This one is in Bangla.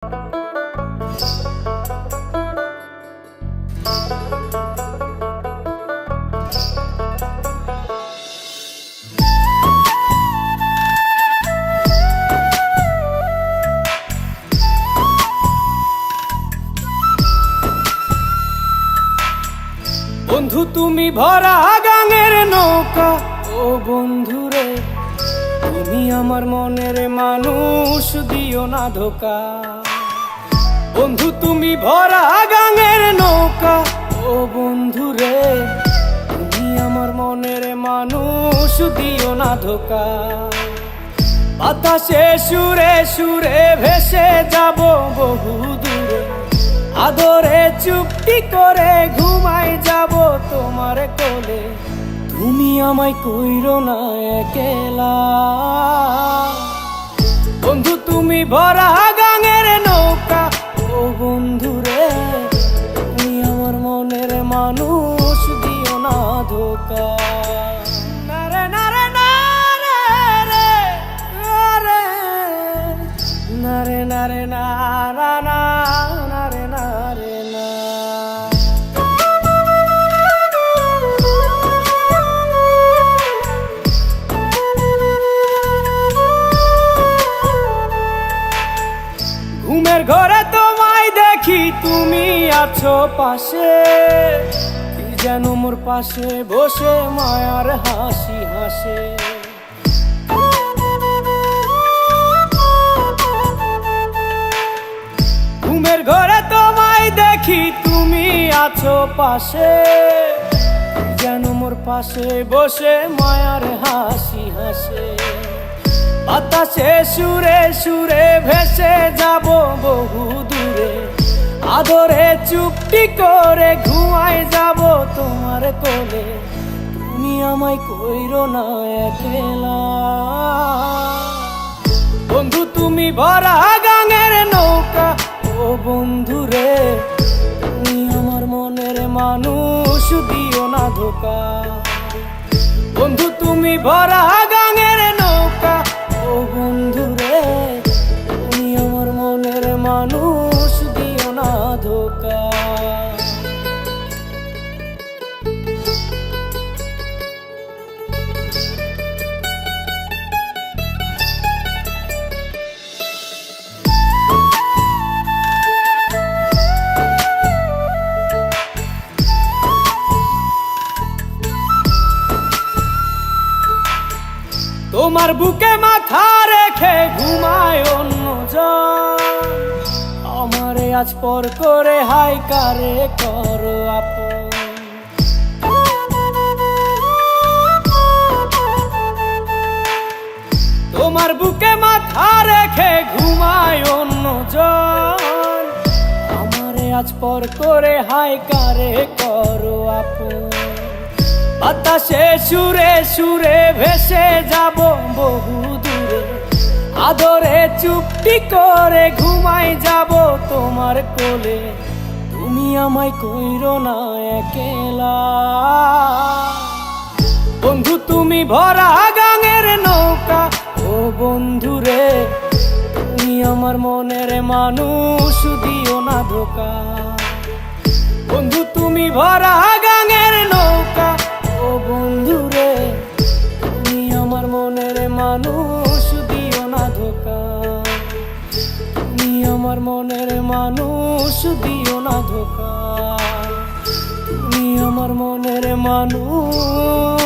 বন্ধু তুমি ভরা গাঙের নৌকা, ও বন্ধুরে তুমি আমার মনের মানুষ, দিও না ধোকা। বন্ধু তুমি ভরা গাঙের নৌকা, ও বন্ধুরে তুমি আমার মনের মানুষ, দিও না ধোকা। বাতাসে সুরে সুরে ভেসে যাব বহু দূরে, আদরে চুপটি করে ঘুমাই যাব তোমার কোলে। তুমি আমায় কইরো না একলা, বন্ধু তুমি ভরা গাঙের নৌকা, ও বন্ধুরে তুমি আমার মনের মানুষ, দিও না ধোকা। নারে নারে নারে রে রে, নারে নারে নারা না, নারে নারে না। ঘুমের ঘরে তোমায় দেখি, তুমি আছো পাশে, কি যেন মোর পাশে বসে মায়ার হাসি হাসে। ঘুমের ঘরে তোমায় দেখি, তুমি আছো পাশে, যেন মোর পাশে বসে মায়ার হাসি হাসে। বাতাসে সুরে সুরে ভেসে যাব বহু দূরে, আদরে চুপটি করে ঘুমাই যাব তোমার কোলে। তুমি আমায় কইরো না একলা, বন্ধু তুমি ভরা গাঙের নৌকা, ও বন্ধুরে তুমি আমার মনের মানুষ, দিও না ধোকা। বন্ধু তুমি ভরা গাঙের নৌকা, ও বন্ধুরে তুমি আমার মনের মানুষ, দিও না ধোকা। তোমার বুকে মাথা রেখে ঘুমায় অন্যজন, আমারে আজ পর করে হাই কারে করো আপন। তোমার বুকে মাথা রেখে ঘুমায় অন্যজন, আমারে আজ পর করে হাই কারে করো আপন। বাতাসে সুরে সুরে ভেসে যাব বহু দূরে, আদরে চুপটি করে ঘুমাই যাব তোমার কোলে। তুমি আমায় কইরো না একলা, বন্ধু তুমি ভরা গাঙের নৌকা, ও বন্ধুরে তুমি আমার মনের মানুষ, দিও না ধোকা। বন্ধু তুমি ভরা গাঙের নৌকা, ও বন্ধুরে তুমি আমার মনের মানুষ, দিও না ধোকা। তুমি আমার মনের মানুষ, দিও না ধোকা। তুমি আমার মনের মানুষ।